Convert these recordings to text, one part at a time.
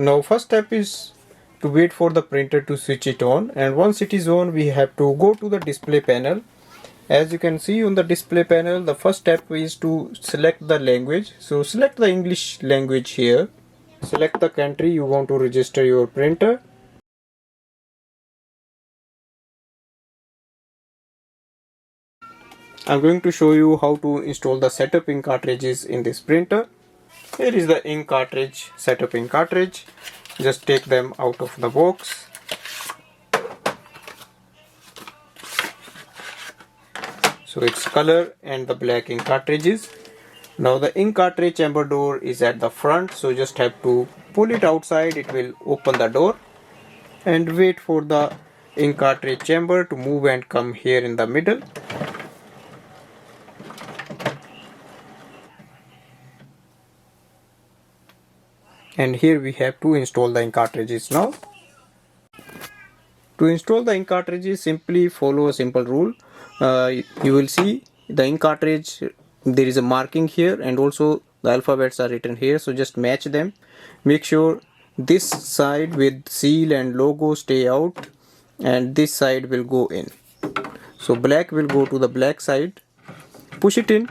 Now first step is to wait for the printer to switch it on, and once it is on we have to go to the display panel. As you can see on the display panel, the first step is to select the language. So select the English language here. Select the country you want to register your printer. I'm going to show you how to install the setup ink cartridges in this printer. Here is the ink cartridge, setup ink cartridge. Just take them out of the box. So it's color and the black ink cartridges. Now the ink cartridge chamber door is at the front, so just have to pull it outside. It will open the door, and wait for the ink cartridge chamber to move and come here in the middle. And here we have to install the ink cartridges now. To install the ink cartridges, simply follow a simple rule. You will see the ink cartridge, there is a marking here, and also the alphabets are written here, so just match them. Make sure this side with seal and logo stay out, and this side will go in. So black will go to the black side. Push it in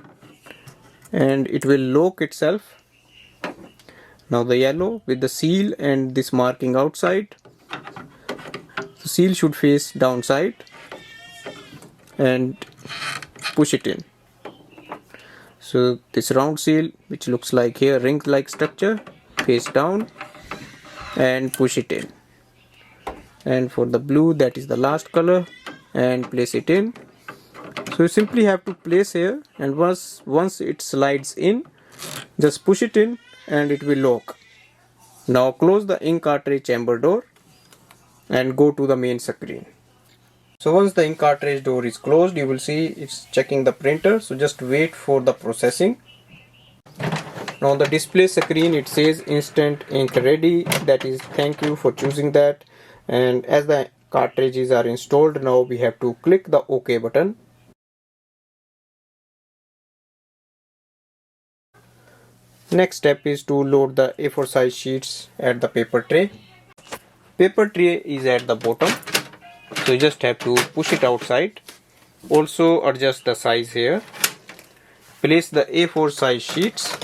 and it will lock itself. Now the yellow with the seal and this marking outside. The seal should face downside, and push it in. So this round seal, which looks like here ring like structure, face down and push it in. And for the blue, that is the last color, and place it in. So you simply have to place here, and once it slides in, just push it in and it will lock. Now close the ink cartridge chamber door and go to the main screen. So once the ink cartridge door is closed, you will see it's checking the printer, so just wait for the processing. Now on the display screen it says instant ink ready, that is thank you for choosing that. And as the cartridges are installed, now we have to click the OK button. Next step is to load the A4 size sheets at the paper tray. Paper tray is at the bottom, so you just have to push it outside. Also adjust the size here. Place the A4 size sheets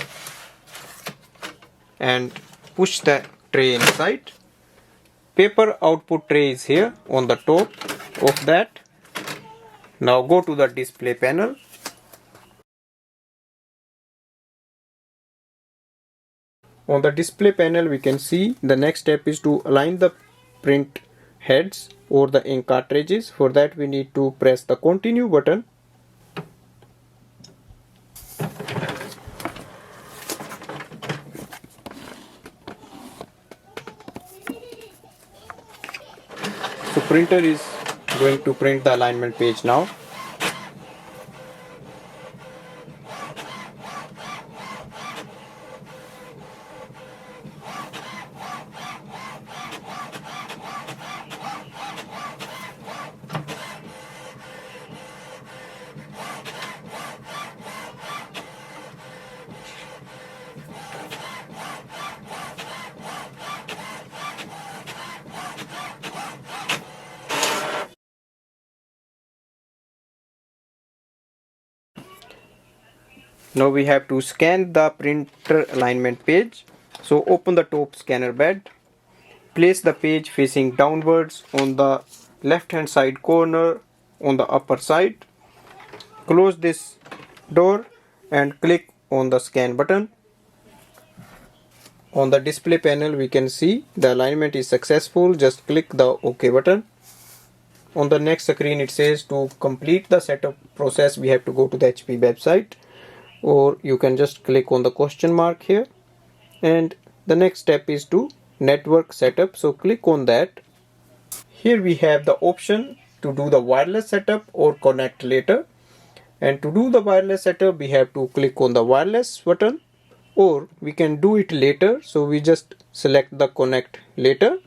and push the tray inside. Paper output tray is here on the top of that. Now go to the display panel. On the display panel we can see the next step is to align the print heads or the ink cartridges. For that we need to press the continue button. So printer is going to print the alignment page now. Now we have to scan the printer alignment page. So open the top scanner bed. Place the page facing downwards on the left hand side corner on the upper side. Close this door and click on the scan button. On the display panel we can see the alignment is successful. Just click the OK button. On the next screen it says to complete the setup process we have to go to the HP website, or you can just click on the question mark here. And the next step is to network setup, so click on that. Here we have the option to do the wireless setup or connect later. And to do the wireless setup we have to click on the wireless button, or we can do it later, so we just select the connect later.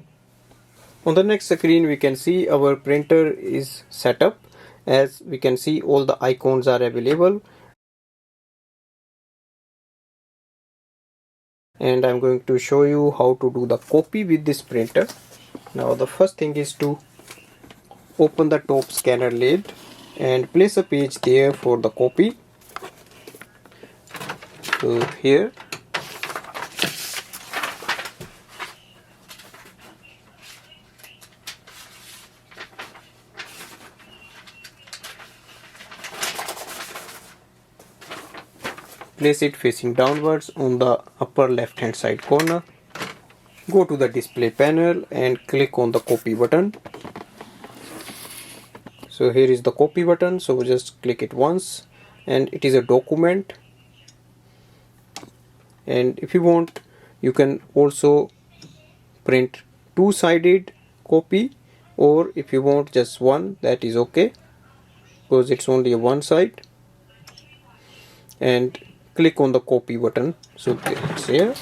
On the next screen we can see our printer is set up. As we can see all the icons are available. and I'm going to show you how to do the copy with this printer. Now the first thing is to open the top scanner lid and place a page there for the copy. So here, place it facing downwards on the upper left hand side corner. Go to the display panel and click on the copy button. So here is the copy button, so just click it once, and it is a document. And if you want, you can also print two-sided copy, or if you want just one, that is okay, because it's only a one side. And click on the copy button, so it's here.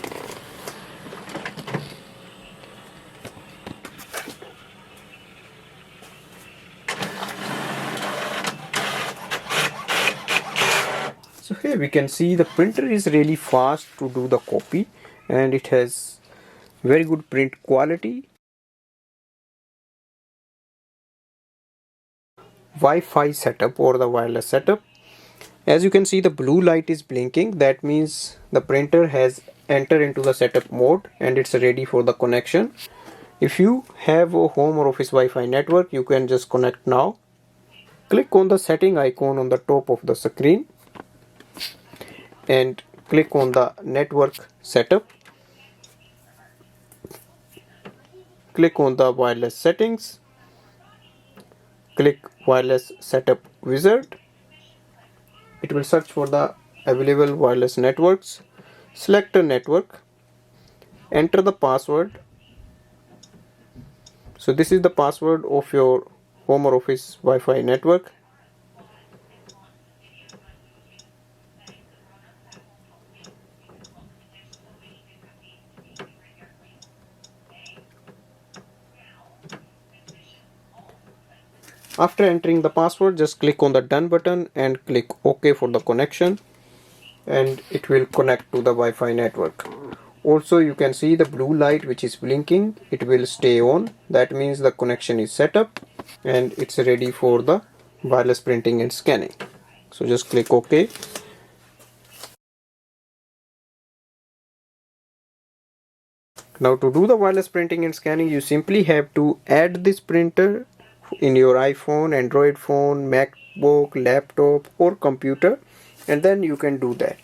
So here we can see the printer is really fast to do the copy, and it has very good print quality. Wi-Fi setup or the wireless setup. As you can see, the blue light is blinking. That means the printer has entered into the setup mode and it's ready for the connection. If you have a home or office Wi-Fi network, you can just connect now. Click on the setting icon on the top of the screen and click on the network setup. Click on the wireless settings. Click wireless setup wizard. It will search for the available wireless networks. Select a network. Enter the password. So this is the password of your home or office Wi-Fi network. After entering the password, just click on the done button and click OK for the connection, and it will connect to the Wi-Fi network. Also, you can see the blue light which is blinking. It will stay on. That means the connection is set up and it's ready for the wireless printing and scanning. So just click OK. Now to do the wireless printing and scanning, you simply have to add this printer in your iPhone, Android phone, MacBook, laptop or computer, and then you can do that.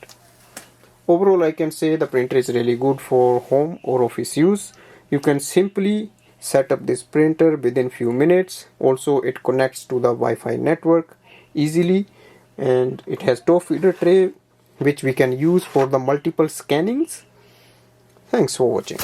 Overall, I can say the printer is really good for home or office use. You can simply set up this printer within few minutes. Also, it connects to the Wi-Fi network easily, and it has top feeder tray which we can use for the multiple scannings. Thanks for watching.